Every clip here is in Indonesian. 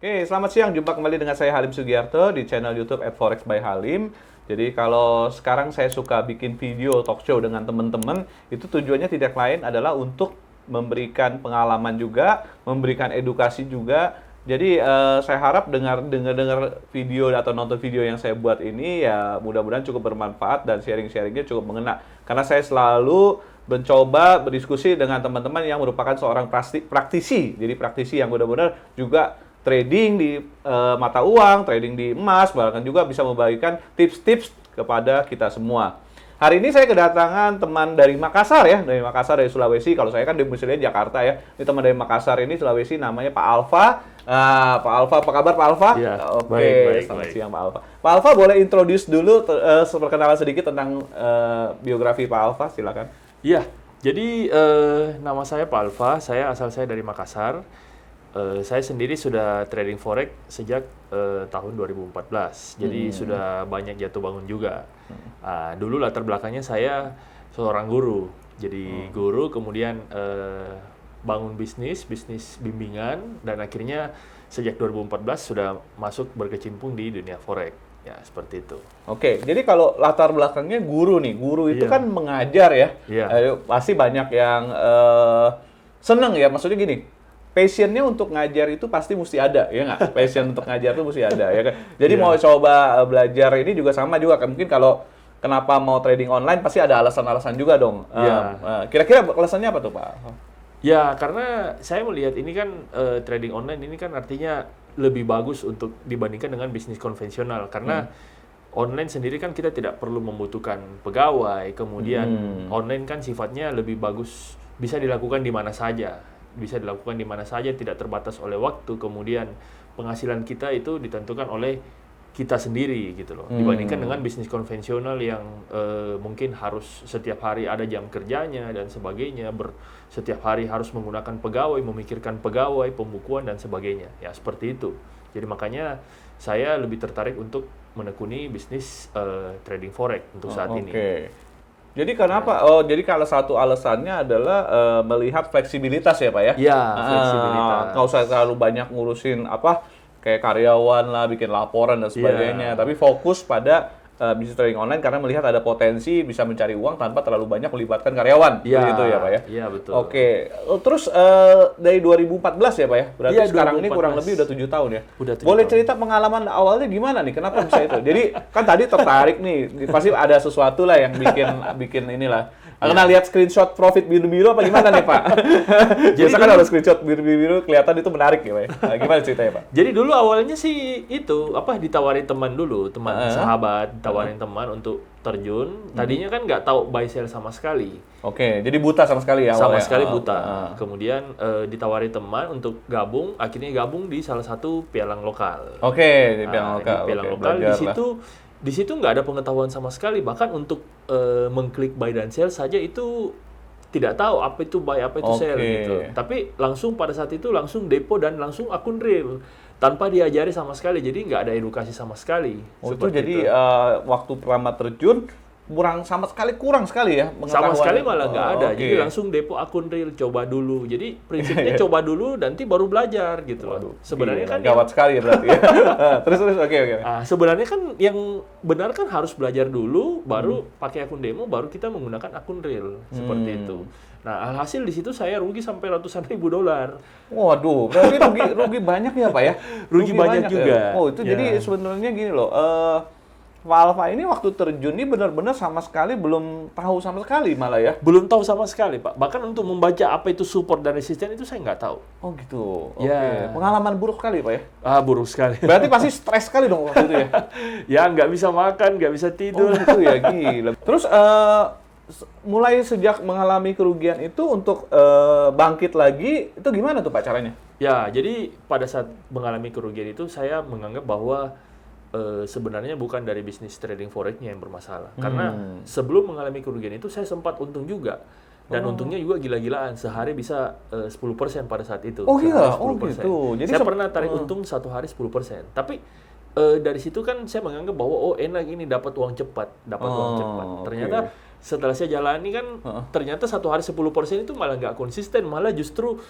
Oke, selamat siang. Jumpa kembali dengan saya Halim Sugiarto di channel YouTube @forex by Halim. Jadi kalau sekarang saya suka bikin video talk show dengan teman-teman, itu tujuannya tidak lain adalah untuk memberikan pengalaman juga, memberikan edukasi juga. Jadi saya harap dengar video atau nonton video yang saya buat ini ya mudah-mudahan cukup bermanfaat dan sharing-sharingnya cukup mengena. Karena saya selalu mencoba berdiskusi dengan teman-teman yang merupakan seorang praktisi. Jadi praktisi yang benar-benar juga trading di mata uang, trading di emas, bahkan juga bisa membagikan tips-tips kepada kita semua. Hari ini saya kedatangan teman dari Makassar ya, dari Sulawesi. Kalau saya kan domisilinya Jakarta ya. Ini teman dari Makassar ini Sulawesi, namanya Pak Alfa. Pak Alfa, apa kabar Pak Alfa? Ya, Oke, selamat siang Pak Alfa. Pak Alfa boleh introduce dulu, perkenalan sedikit tentang biografi Pak Alfa, silakan. Iya, jadi nama saya Pak Alfa, asal saya dari Makassar. Saya sendiri sudah trading forex sejak tahun 2014, jadi sudah banyak jatuh bangun juga. Dulu latar belakangnya saya seorang guru, jadi guru kemudian bangun bisnis bimbingan, dan akhirnya sejak 2014 sudah masuk berkecimpung di dunia forex. Ya, seperti itu. Oke, jadi kalau latar belakangnya guru nih, guru itu kan mengajar ya. Pasti banyak yang seneng ya, maksudnya gini, passionnya untuk ngajar itu pasti mesti ada, ya nggak? Passion untuk ngajar itu mesti ada, ya kan? Jadi mau coba belajar ini juga sama juga kan? Mungkin kalau kenapa mau trading online pasti ada alasan-alasan juga dong. Kira-kira alasannya apa tuh Pak? Ya, karena saya melihat ini kan trading online ini kan artinya lebih bagus untuk dibandingkan dengan bisnis konvensional. Karena online sendiri kan kita tidak perlu membutuhkan pegawai, kemudian online kan sifatnya lebih bagus, bisa dilakukan di mana saja. Tidak terbatas oleh waktu, kemudian penghasilan kita itu ditentukan oleh kita sendiri gitu loh. Dibandingkan dengan bisnis konvensional yang mungkin harus setiap hari ada jam kerjanya dan sebagainya, setiap hari harus menggunakan pegawai, memikirkan pegawai, pembukuan dan sebagainya. Ya, seperti itu. Jadi makanya saya lebih tertarik untuk menekuni bisnis trading forex untuk saat ini. Jadi kenapa? Jadi kalau satu alasannya adalah melihat fleksibilitas ya Pak ya? Iya, fleksibilitas. Nggak usah terlalu banyak ngurusin kayak karyawan lah, bikin laporan dan sebagainya. Tapi fokus pada bisnis trading online karena melihat ada potensi bisa mencari uang tanpa terlalu banyak melibatkan karyawan. Iya, gitu ya Pak ya? Iya, betul. Oke. Terus dari 2014 ya Pak ya? Berarti sekarang 2014. Ini kurang lebih udah 7 tahun ya? Udah 7 Boleh tahun. cerita pengalaman awalnya gimana nih? Kenapa bisa itu? Jadi kan tadi tertarik nih, pasti ada sesuatu lah yang bikin inilah. Karena lihat screenshot profit biru-biru apa gimana nih Pak? Biasa kan ada screenshot biru-biru kelihatan itu menarik ya Pak. Nah, gimana ceritanya Pak? Jadi dulu awalnya sih itu ditawari teman dulu, sahabat, ditawarin teman untuk terjun. Tadinya kan nggak tahu buy sell sama sekali. Oke, jadi buta sama sekali ya awalnya? Sama sekali buta. Kemudian ditawari teman untuk gabung, akhirnya gabung di salah satu pialang lokal. Oke, di pialang lokal. Di pialang lokal di situ nggak ada pengetahuan sama sekali, bahkan untuk mengklik buy dan sell saja itu tidak tahu apa itu buy, apa itu sell gitu. Tapi langsung pada saat itu langsung depo dan langsung akun real tanpa diajari sama sekali, jadi nggak ada edukasi sama sekali. Itu jadi waktu pertama terjun kurang sekali ya pengetahuan. Sama sekali malah nggak ada. Jadi langsung depo akun real, coba dulu. Jadi prinsipnya coba dulu, nanti baru belajar gitu. Sebenarnya kan gawat sekali ya berarti ya. Terus oke. Sebenarnya kan yang benar kan harus belajar dulu, baru pakai akun demo, baru kita menggunakan akun real seperti itu. Nah, alhasil di situ saya rugi sampai ratusan ribu dolar. Waduh, berarti rugi banyak ya Pak ya? Rugi banyak juga. Ya? Itu jadi sebenarnya gini loh. Pak Alfa ini waktu terjun ini benar-benar sama sekali belum tahu sama sekali malah ya? Belum tahu sama sekali Pak. Bahkan untuk membaca apa itu support dan resisten itu saya nggak tahu. Oh gitu. Oke. Pengalaman buruk sekali Pak ya? Buruk sekali. Berarti pasti stres sekali dong waktu itu ya? Ya nggak bisa makan, nggak bisa tidur. Oh gitu ya, gila. Terus mulai sejak mengalami kerugian itu untuk bangkit lagi itu gimana tuh Pak caranya? Ya, jadi pada saat mengalami kerugian itu saya menganggap bahwa sebenarnya bukan dari bisnis trading forex-nya yang bermasalah. Karena sebelum mengalami kerugian itu saya sempat untung juga. Dan untungnya juga gila-gilaan. Sehari bisa 10% pada saat itu. Oh iya? Oh gitu. Jadi saya pernah tarik untung satu hari 10%. Tapi dari situ kan saya menganggap bahwa enak ini dapat uang cepat. Ternyata setelah saya jalani kan ternyata satu hari 10% itu malah nggak konsisten. Malah justru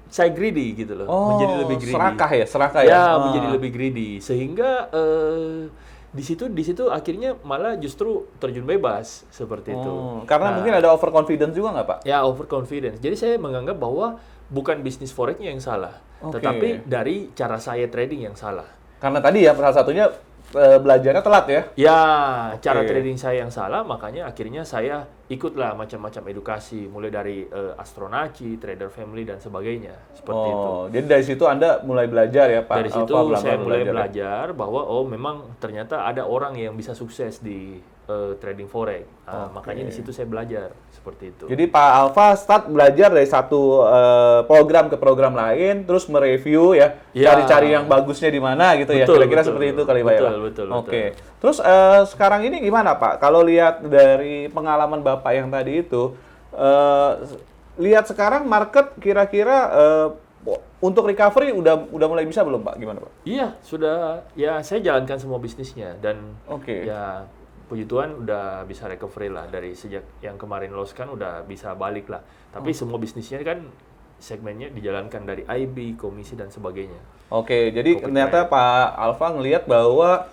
saya greedy gitu loh, menjadi lebih greedy. Serakah ya. Menjadi lebih greedy sehingga di situ akhirnya malah justru terjun bebas seperti itu. Karena mungkin ada overconfidence juga nggak Pak? Ya, overconfidence. Jadi saya menganggap bahwa bukan bisnis forex-nya yang salah, tetapi dari cara saya trading yang salah. Karena tadi ya salah satunya belajarnya telat ya? Ya, cara trading saya yang salah, makanya akhirnya saya ikutlah macam-macam edukasi, mulai dari Astronaci, Trader Family, dan sebagainya, seperti itu. Jadi dari situ Anda mulai belajar ya Pak? Dari situ saya mulai belajar bahwa memang ternyata ada orang yang bisa sukses di trading forex. Makanya di situ saya belajar seperti itu. Jadi Pak Alfa start belajar dari satu program ke program lain, terus mereview ya, cari-cari yang bagusnya di mana gitu ya. Kira-kira seperti itu kali Pak ya? Betul. Terus sekarang ini gimana Pak? Kalau lihat dari pengalaman Bapak yang tadi itu, lihat sekarang market kira-kira untuk recovery udah mulai bisa belum Pak? Gimana Pak? Iya, sudah. Ya, saya jalankan semua bisnisnya dan ya puji Tuhan udah bisa recovery lah dari sejak yang kemarin loss kan udah bisa balik lah. Tapi semua bisnisnya kan segmennya dijalankan dari IB, komisi dan sebagainya. Jadi ternyata Pak Alfa ngelihat bahwa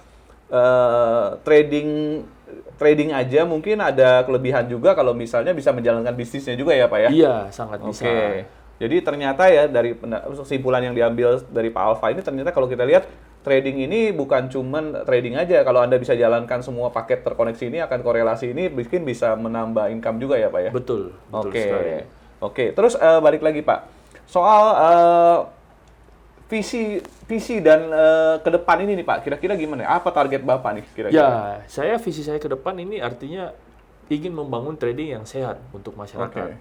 trading aja mungkin ada kelebihan juga kalau misalnya bisa menjalankan bisnisnya juga ya Pak ya? Iya, sangat bisa. Jadi ternyata ya dari kesimpulan yang diambil dari Pak Alfa ini ternyata kalau kita lihat trading ini bukan cuman trading aja. Kalau Anda bisa jalankan semua paket terkoneksi ini akan korelasi ini mungkin bisa menambah income juga ya Pak ya? Betul sekali. Terus balik lagi Pak. Soal visi dan ke depan ini nih Pak, kira-kira gimana? Apa target Bapak nih kira-kira? Ya, visi saya ke depan ini artinya ingin membangun trading yang sehat untuk masyarakat.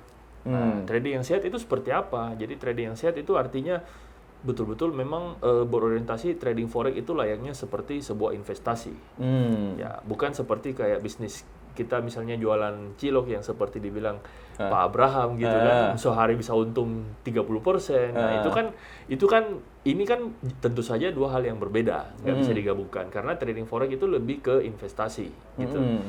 Trading yang sehat itu seperti apa? Jadi trading yang sehat itu artinya betul-betul memang berorientasi trading forex itu layaknya seperti sebuah investasi. Ya, bukan seperti kayak bisnis kita misalnya jualan cilok yang seperti dibilang Pak Abraham gitu kan, sehari bisa untung 30%. Nah, itu kan ini kan tentu saja dua hal yang berbeda, nggak bisa digabungkan karena trading forex itu lebih ke investasi gitu.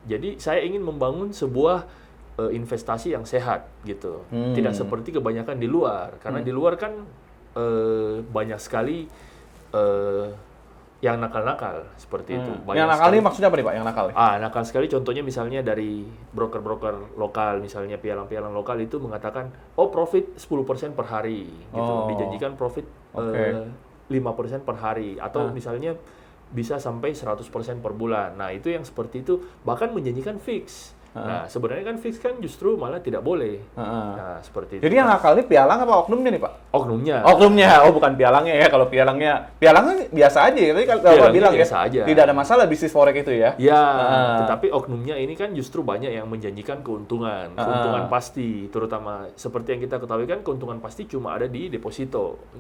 Jadi saya ingin membangun sebuah investasi yang sehat gitu. Tidak seperti kebanyakan di luar karena di luar kan banyak sekali yang nakal-nakal seperti itu. Yang nakal ini maksudnya apa nih Pak? Yang nakal? Nakal sekali contohnya misalnya dari broker-broker lokal, misalnya pialang-pialang lokal itu mengatakan, profit 10% per hari, gitu. Dijanjikan profit 5% per hari, atau misalnya bisa sampai 100% per bulan. Nah, itu yang seperti itu, bahkan menjanjikan fix. Nah, sebenarnya kan fix kan justru malah tidak boleh. Nah, seperti itu. Jadi yang nakal ini pialang apa oknumnya nih Pak? Oknumnya. Bukan pialangnya ya. Kalau pialangnya biasa aja. Tapi kalau Pak bilang ya, tidak ada masalah bisnis forex itu ya. Ya, tetapi oknumnya ini kan justru banyak yang menjanjikan keuntungan pasti. Terutama seperti yang kita ketahui kan keuntungan pasti cuma ada di deposito.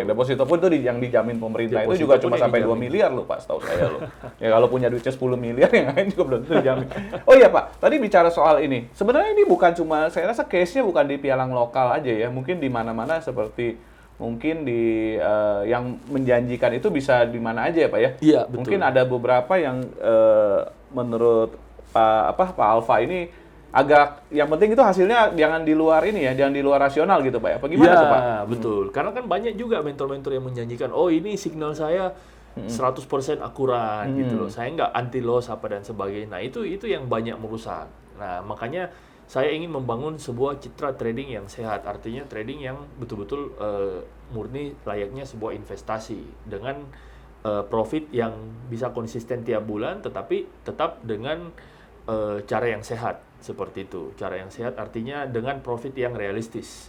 Deposito pun itu yang dijamin pemerintah itu juga cuma sampai 2 miliar loh Pak, setahu saya loh. Ya kalau punya duitnya 10 miliar yang lain juga belum tentu dijamin. Oh iya Pak. Tadi bicara soal ini, sebenarnya ini bukan cuma, saya rasa case-nya bukan di pialang lokal aja ya, mungkin di mana-mana seperti mungkin di yang menjanjikan itu bisa di mana aja ya Pak ya? Iya, betul. Mungkin ada beberapa yang menurut Pak Alfa ini agak, yang penting itu hasilnya jangan di luar ini ya, jangan di luar rasional gitu Pak ya? Apa gimana tuh Pak? Betul. Karena kan banyak juga mentor-mentor yang menjanjikan, ini signal saya 100% akurat gitu loh. Saya nggak anti loss apa dan sebagainya. Nah, itu yang banyak merusak. Nah, makanya saya ingin membangun sebuah citra trading yang sehat. Artinya trading yang betul-betul murni layaknya sebuah investasi dengan profit yang bisa konsisten tiap bulan tetapi tetap dengan cara yang sehat seperti itu. Cara yang sehat artinya dengan profit yang realistis.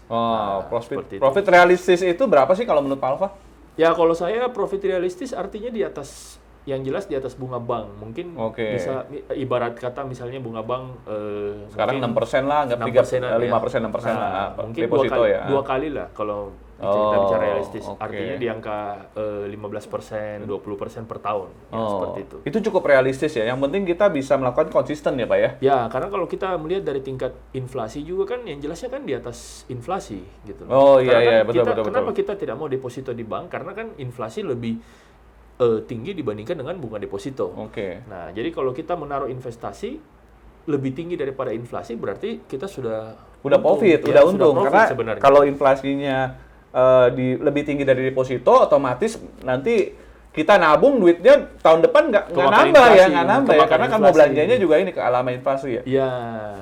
Profit realistis itu berapa sih kalau menurut Pak Alfa? Ya, kalau saya profit realistis artinya di atas, yang jelas di atas bunga bank. Mungkin bisa ibarat kata misalnya bunga bank sekarang 6% lah, anggap 5%, 6% lah. Mungkin dua kali lah kalau kita bicara realistis. Artinya di angka 15%, 20% per tahun. Seperti itu. Itu cukup realistis ya. Yang penting kita bisa melakukan konsisten ya Pak ya? Ya, karena kalau kita melihat dari tingkat inflasi juga kan yang jelasnya kan di atas inflasi gitu. Betul. Kenapa kita tidak mau deposito di bank? Karena kan inflasi lebih tinggi dibandingkan dengan bunga deposito. Oke. Nah, jadi kalau kita menaruh investasi, lebih tinggi daripada inflasi, berarti kita sudah profit, ya, udah untung. profit Karena sebenarnya. kalau inflasinya lebih tinggi dari deposito, otomatis nanti kita nabung duitnya tahun depan nggak nambah ya, karena kan mau belanjanya juga ini ke alamat inflasi ya. Iya.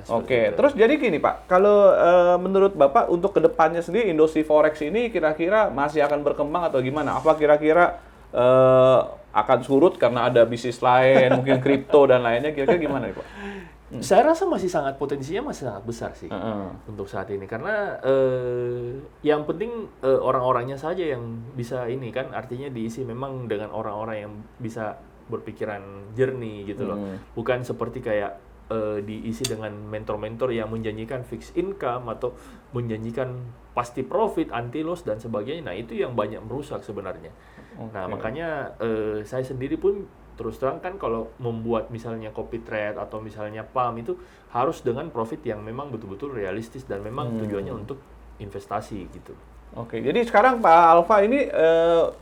Oke, terus jadi gini Pak, kalau menurut Bapak untuk kedepannya sendiri industri forex ini kira-kira masih akan berkembang atau gimana? Apa kira-kira akan surut karena ada bisnis lain, mungkin kripto dan lainnya, kira-kira gimana nih Pak? Saya rasa potensinya masih sangat besar sih untuk saat ini, karena yang penting orang-orangnya saja yang bisa ini kan, artinya diisi memang dengan orang-orang yang bisa berpikiran jernih gitu loh, bukan seperti kayak diisi dengan mentor-mentor yang menjanjikan fixed income atau menjanjikan pasti profit, anti loss dan sebagainya. Nah itu yang banyak merusak sebenarnya. Nah makanya saya sendiri pun terus terang kan kalau membuat misalnya copy trade atau misalnya pump itu harus dengan profit yang memang betul-betul realistis dan memang tujuannya untuk investasi gitu. Oke, jadi sekarang Pak Alfa ini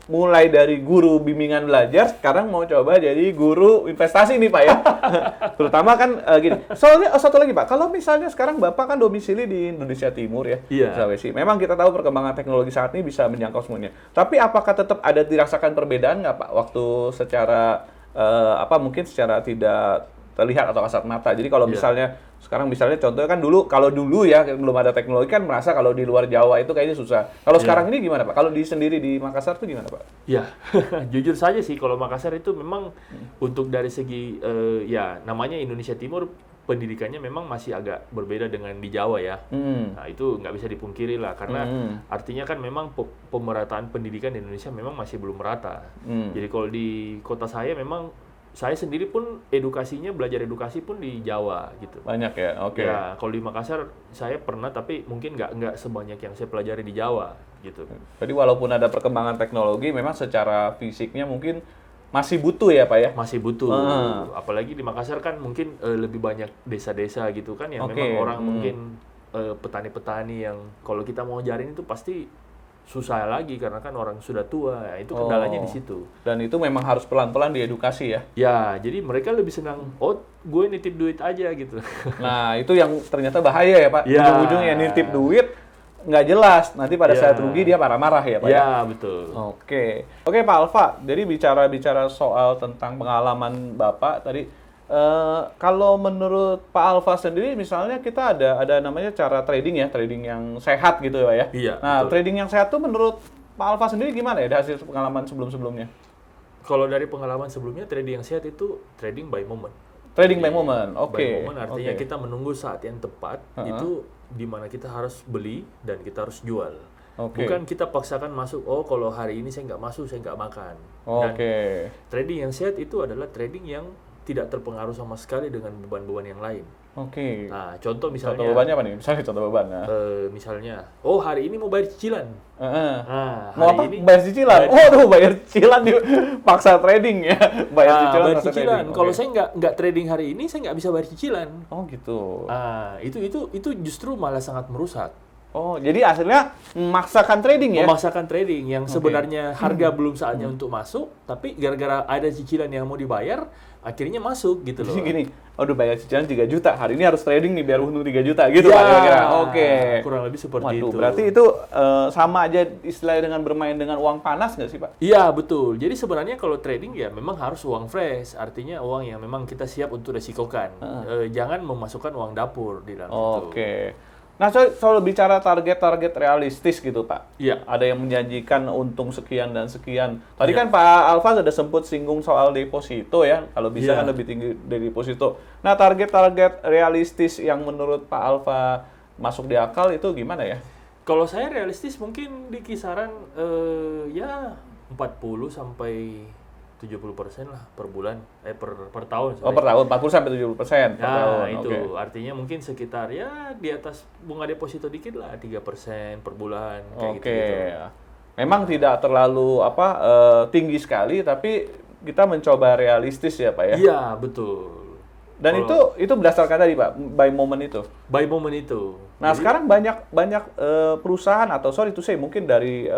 mulai dari guru bimbingan belajar, sekarang mau coba jadi guru investasi nih Pak ya. Terutama kan gini, soalnya satu lagi Pak, kalau misalnya sekarang Bapak kan domisili di Indonesia Timur ya, Sulawesi. Memang kita tahu perkembangan teknologi saat ini bisa menjangkau semuanya. Tapi apakah tetap ada dirasakan perbedaan nggak Pak, waktu secara mungkin secara tidak terlihat atau kasat mata. Jadi kalau misalnya sekarang contohnya kan kalau dulu ya belum ada teknologi kan merasa kalau di luar Jawa itu kayaknya susah. Kalau sekarang ini gimana Pak? Kalau sendiri di Makassar itu gimana Pak? Ya, jujur saja sih kalau Makassar itu memang untuk dari segi ya namanya Indonesia Timur, pendidikannya memang masih agak berbeda dengan di Jawa ya. Nah itu nggak bisa dipungkiri lah, karena artinya kan memang pemerataan pendidikan di Indonesia memang masih belum merata. Jadi kalau di kota saya memang saya sendiri pun belajar edukasi pun di Jawa gitu. Banyak ya, oke. Ya, kalau di Makassar saya pernah, tapi mungkin nggak sebanyak yang saya pelajari di Jawa gitu. Jadi walaupun ada perkembangan teknologi, memang secara fisiknya mungkin masih butuh ya Pak ya? Masih butuh. Apalagi di Makassar kan mungkin lebih banyak desa-desa gitu kan, yang memang orang mungkin petani-petani yang kalau kita mau ajarin itu pasti susah lagi karena kan orang sudah tua, ya, itu kendalanya di situ. Dan itu memang harus pelan-pelan diedukasi ya? Ya, jadi mereka lebih senang, gue nitip duit aja gitu. Nah, itu yang ternyata bahaya ya Pak? Ujung-ujungnya nitip duit, nggak jelas. Nanti pada saat rugi dia marah-marah ya Pak? Ya, betul. Oke, Pak Alfa, jadi bicara soal tentang pengalaman Bapak tadi, kalau menurut Pak Alfa sendiri, misalnya kita ada namanya cara trading ya, trading yang sehat gitu ya. Iya, nah, betul. trading yang sehat tuh menurut Pak Alfa sendiri gimana ya dari hasil pengalaman sebelum-sebelumnya? Kalau dari pengalaman sebelumnya, trading yang sehat itu trading by moment. Trading by moment, oke. By moment artinya kita menunggu saat yang tepat, itu di mana kita harus beli dan kita harus jual. Bukan kita paksakan masuk, kalau hari ini saya nggak masuk, saya nggak makan. Dan trading yang sehat itu adalah trading yang tidak terpengaruh sama sekali dengan beban-beban yang lain. Nah, contoh misalnya. Contoh bebannya apa nih? Misalnya contoh beban. Misalnya, hari ini mau bayar cicilan. Mau apa? Bayar cicilan? Bayar cicilan paksa trading ya. Bayar cicilan. Kalau saya nggak trading hari ini, saya nggak bisa bayar cicilan. Oh gitu. Itu justru malah sangat merusak. Oh, jadi hasilnya memaksakan trading ya? Memaksakan trading yang sebenarnya harga belum saatnya untuk masuk, tapi gara-gara ada cicilan yang mau dibayar, akhirnya masuk gitu loh. Jadi gini, bayar cicilan 3 juta, hari ini harus trading nih biar untung 3 juta gitu Pak kira-kira. Kurang lebih seperti itu. Berarti itu sama aja istilahnya dengan bermain dengan uang panas nggak sih Pak? Iya, betul. Jadi sebenarnya kalau trading ya memang harus uang fresh, artinya uang yang memang kita siap untuk resikokan. Jangan memasukkan uang dapur di dalam itu. Nah, soal bicara target-target realistis gitu Pak. Iya. Ada yang menjanjikan untung sekian dan sekian. Tadi kan Pak Alfa sudah sempat singgung soal deposito ya. Kalau bisa kan lebih tinggi dari deposito. Nah, target-target realistis yang menurut Pak Alfa masuk di akal itu gimana ya? Kalau saya realistis mungkin di kisaran 40 sampai 70% lah per bulan, per tahun. Per tahun, 40 sampai 70% per tahun. Itu artinya mungkin sekitar ya di atas bunga deposito dikit lah, 3% per bulan kayak gitu. Memang tidak terlalu tinggi sekali, tapi kita mencoba realistis ya Pak ya? Iya, betul. Dan itu berdasarkan tadi Pak, by moment itu? By moment itu. Nah, jadi, sekarang banyak perusahaan atau mungkin dari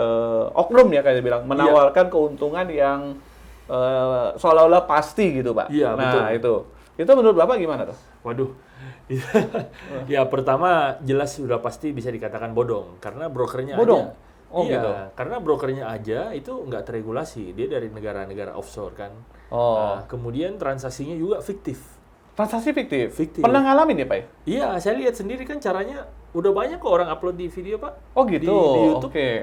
oknum ya kayak bilang, menawarkan keuntungan yang seolah-olah pasti gitu Pak. Iya, nah, betul. itu. Itu menurut Bapak gimana tuh? Waduh, ya pertama jelas sudah pasti bisa dikatakan bodong karena brokernya Bodong? aja. Oh, Iya, gitu. karena brokernya aja itu nggak terregulasi, dia dari negara-negara offshore kan. Oh. Nah, kemudian transaksinya juga fiktif. Transaksi fiktif? Fiktif. Pernah ngalamin ya, Pak? Iya, saya lihat sendiri kan caranya udah banyak kok orang upload di video Pak. Oh, gitu. Di YouTube. Oke.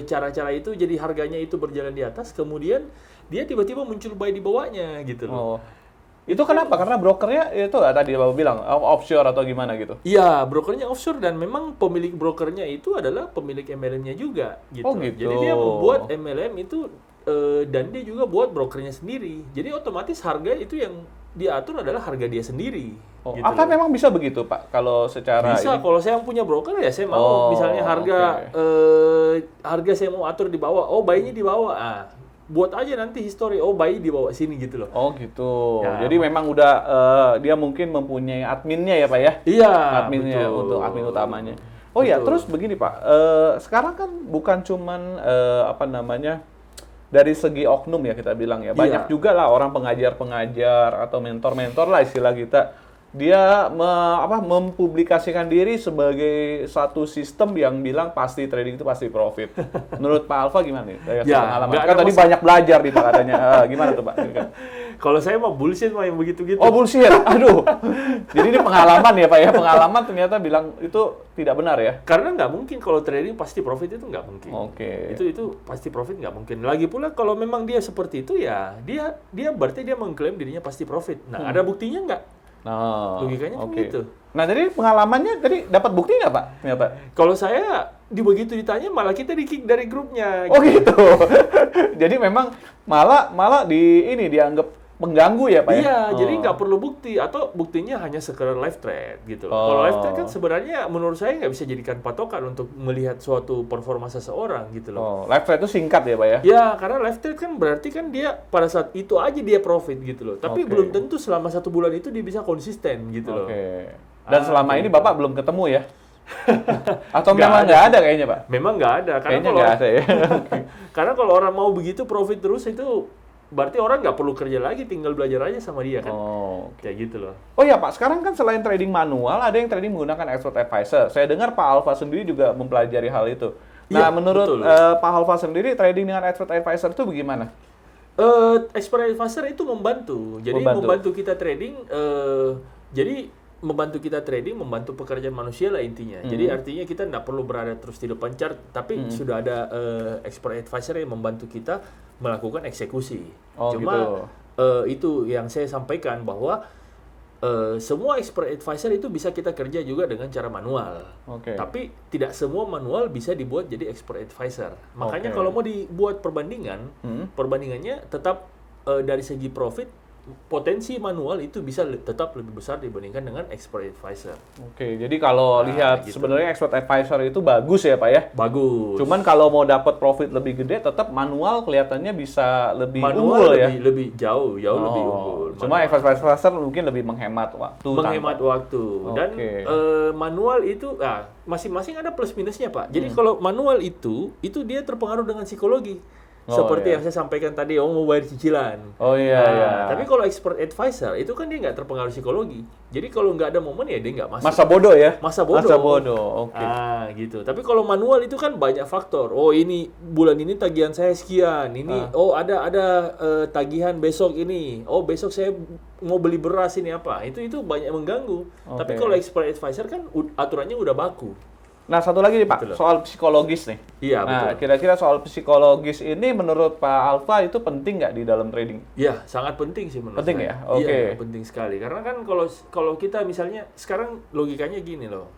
Cara-cara itu jadi harganya itu berjalan di atas, kemudian dia tiba-tiba muncul buy di bawahnya gitu loh. Oh. Itu kenapa? Karena brokernya itu tadi Bapak bilang offshore atau gimana gitu. Iya, brokernya offshore dan memang pemilik brokernya itu adalah pemilik MLM-nya juga gitu. Oh, gitu. Jadi dia membuat MLM itu dan dia juga buat brokernya sendiri. Jadi otomatis harga itu yang diatur adalah harga dia sendiri. Oh, gitu apa loh. memang bisa begitu, Pak? Kalau secara Bisa, ini? kalau saya yang punya broker ya saya mau Oh, misalnya harga oke. harga saya mau atur di bawah, oh buy-nya di bawah. Ah, buat aja nanti history, oh buy di bawah sini gitu loh. Oh, gitu. Ya, Jadi memang udah dia mungkin mempunyai adminnya ya, Pak ya? Iya, Adminnya betul. untuk admin utamanya. Oh ya, Betul. terus begini Pak, sekarang kan bukan cuman apa namanya dari segi oknum ya kita bilang ya, banyak Iya. juga lah orang pengajar-pengajar atau mentor-mentor lah istilah kita, dia mempublikasikan diri sebagai satu sistem yang bilang pasti trading itu pasti profit. Menurut Pak Alfa gimana nih? Dari Ya, pengalaman. nggak Kan ada tadi masalah. banyak belajar nih Pak katanya. Gimana tuh Pak? Kalau saya mah bullshit mah yang begitu-gitu. Oh bullshit, aduh. Jadi ini pengalaman ya Pak ya, pengalaman ternyata bilang itu tidak benar ya. Karena nggak mungkin kalau trading pasti profit itu nggak mungkin. Oke. Itu pasti profit nggak mungkin. Lagi pula kalau memang dia seperti itu ya dia berarti dia mengklaim dirinya pasti profit. Nah ada buktinya nggak? Nah, Logikanya kan oke. gitu. Nah, jadi pengalamannya tadi dapat bukti nggak Pak? Ternyata. Kalau saya begitu ditanya malah kita di-kick dari grupnya. Oh gitu. Jadi memang malah dianggap pengganggu ya Pak ya? Iya, Oh. jadi nggak perlu bukti atau buktinya hanya sekedar live trade gitu loh. Oh. Kalau live trade kan sebenarnya menurut saya nggak bisa jadikan patokan untuk melihat suatu performa seseorang gitu loh. Oh, live trade itu singkat ya Pak ya? Ya, karena live trade kan berarti kan dia pada saat itu aja dia profit gitu loh. Tapi Oke. belum tentu selama 1 bulan itu dia bisa konsisten gitu loh. Oke. Dan selama ini gitu. Bapak belum ketemu ya? Atau Nggak memang ada nggak sih. ada kayaknya Pak? Memang nggak ada. Karena Kayaknya kalau nggak ada ya. karena kalau orang mau begitu profit terus itu berarti orang nggak perlu kerja lagi, tinggal belajar aja sama dia kan. Oh. Kayak gitu loh. Oh ya Pak, sekarang kan selain trading manual, ada yang trading menggunakan expert advisor. Saya dengar Pak Alfa sendiri juga mempelajari hal itu. Nah, Iya, menurut betul. Pak Alfa sendiri, trading dengan expert advisor itu bagaimana? Expert advisor itu membantu. Jadi membantu kita trading. Membantu pekerjaan manusia lah intinya. Jadi artinya kita nggak perlu berada terus di depan chart, tapi sudah ada expert advisor yang membantu kita melakukan eksekusi. Oh, Cuma itu yang saya sampaikan bahwa semua expert advisor itu bisa kita kerja juga dengan cara manual. Oke. Tapi tidak semua manual bisa dibuat jadi expert advisor. Makanya Oke. kalau mau dibuat perbandingan, perbandingannya tetap dari segi profit, potensi manual itu bisa tetap lebih besar dibandingkan dengan expert advisor. Oke, jadi kalau lihat gitu. sebenarnya expert advisor itu bagus ya Pak ya. Bagus. Cuman kalau mau dapat profit lebih gede, tetap manual kelihatannya bisa lebih manual unggul ya. lebih jauh lebih unggul. Cuma expert advisor mungkin lebih menghemat waktu. Menghemat waktu dan Oke. manual itu masing-masing ada plus minusnya Pak. Jadi kalau manual itu dia terpengaruh dengan psikologi. Oh, Seperti iya. yang saya sampaikan tadi, mau bayar cicilan. Oh iya iya. Tapi kalau expert advisor itu kan dia nggak terpengaruh psikologi. Jadi kalau nggak ada momen ya dia nggak masuk. Masa bodoh ya? Masa bodoh. Masa bodoh. Oke. Gitu. Tapi kalau manual itu kan banyak faktor. Oh ini bulan ini tagihan saya sekian. Ini ada tagihan besok ini. Oh besok saya mau beli beras ini apa. Itu banyak mengganggu. Tapi kalau expert advisor kan aturannya udah baku. Nah, satu lagi nih Pak, Betul. soal psikologis nih. Iya, Nah, betul. kira-kira soal psikologis ini menurut Pak Alfa itu penting nggak di dalam trading? Iya, sangat penting sih menurut Penting saya. ya? Oke. Iya, penting sekali. Karena kan kalau kita misalnya sekarang logikanya gini loh.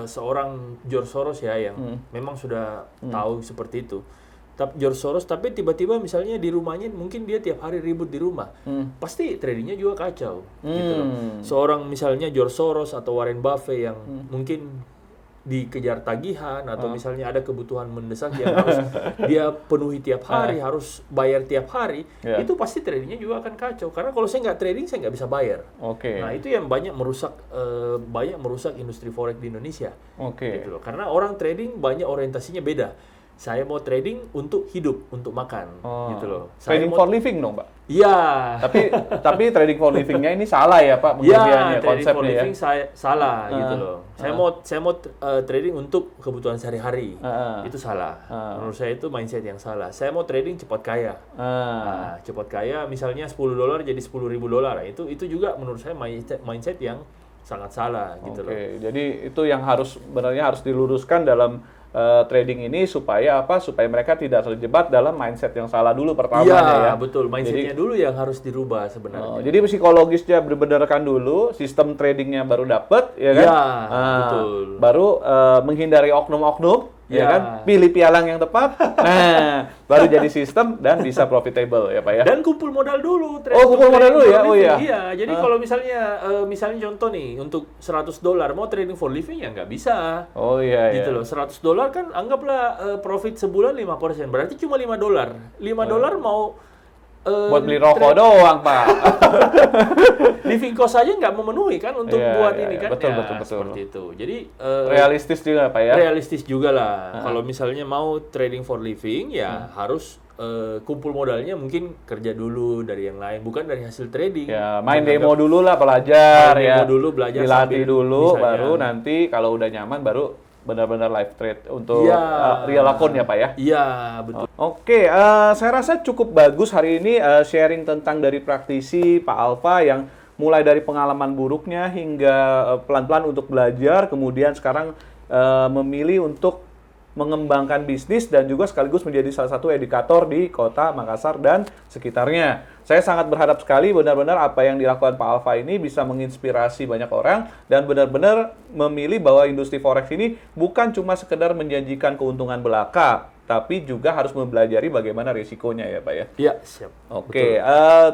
Seorang George Soros ya yang memang sudah tahu seperti itu. George Soros tapi tiba-tiba misalnya di rumahnya mungkin dia tiap hari ribut di rumah. Pasti tradingnya juga kacau gitu loh. Seorang misalnya George Soros atau Warren Buffett yang mungkin dikejar tagihan atau misalnya ada kebutuhan mendesak yang harus dia penuhi tiap hari, harus bayar tiap hari, itu pasti tradingnya juga akan kacau. Karena kalau saya nggak trading, saya nggak bisa bayar. Oke. Nah itu yang banyak merusak industri forex di Indonesia. Oke. Gitu loh. Karena orang trading banyak orientasinya beda. saya mau trading untuk hidup, untuk makan, gitu loh. Trading for living dong, Pak? Iya. Tapi trading for living-nya ini salah ya, Pak, pengertiannya, trading for konsepnya ya? living salah gitu loh. Saya mau trading untuk kebutuhan sehari-hari. Itu salah. Menurut saya itu mindset yang salah. Saya mau trading cepat kaya. Nah, cepat kaya misalnya $10 jadi $10.000. Itu juga menurut saya mindset yang sangat salah gitu loh. Oke, jadi itu yang sebenarnya harus diluruskan dalam trading ini supaya apa? Supaya mereka tidak terjebak dalam mindset yang salah dulu pertamanya ya. Iya, betul. Mindsetnya dulu yang harus dirubah sebenarnya. Jadi psikologisnya benar-benarkan dulu, sistem tradingnya baru dapet, ya kan? Iya, betul. Baru menghindari oknum-oknum, ya kan? Pilih pialang yang tepat, nah baru jadi sistem dan bisa profitable ya Pak ya. Dan kumpul modal dulu. Kumpul modal dulu ya? Oh iya. Iya, jadi kalau misalnya contoh nih, untuk $100 mau trading for living ya nggak bisa. Oh iya. Gitu loh, $100 kan anggaplah profit sebulan 5%, berarti cuma $5. $5 mau buat beli rokok doang, Pak. Living cost aja nggak memenuhi kan untuk buat ini kan. Betul. Seperti itu. Jadi realistis juga, Pak ya. Realistis juga lah. Kalau misalnya mau trading for living ya harus kumpul modalnya mungkin kerja dulu dari yang lain, bukan dari hasil trading. Ya, main demo dulu lah, belajar ya. Demo dulu, belajar dilatih dulu, misalnya. baru nanti kalau udah nyaman baru benar-benar live trade untuk real account ya Pak ya? Iya, betul. Oke, saya rasa cukup bagus hari ini sharing tentang dari praktisi Pak Alfa yang mulai dari pengalaman buruknya hingga pelan-pelan untuk belajar, kemudian sekarang memilih untuk mengembangkan bisnis dan juga sekaligus menjadi salah satu edukator di kota Makassar dan sekitarnya. Saya sangat berharap sekali benar-benar apa yang dilakukan Pak Alfa ini bisa menginspirasi banyak orang dan benar-benar memilih bahwa industri forex ini bukan cuma sekedar menjanjikan keuntungan belaka, tapi juga harus mempelajari bagaimana risikonya ya Pak ya. Iya, siap. Oke,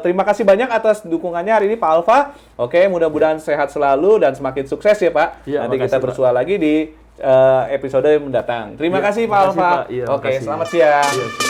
terima kasih banyak atas dukungannya hari ini Pak Alfa. Oke, mudah-mudahan sehat selalu dan semakin sukses ya Pak. Ya, nanti kita bersua lagi di episode mendatang. Terima kasih Pak Alfa. Pak. Iya, Oke, makasih. selamat siang. Iya.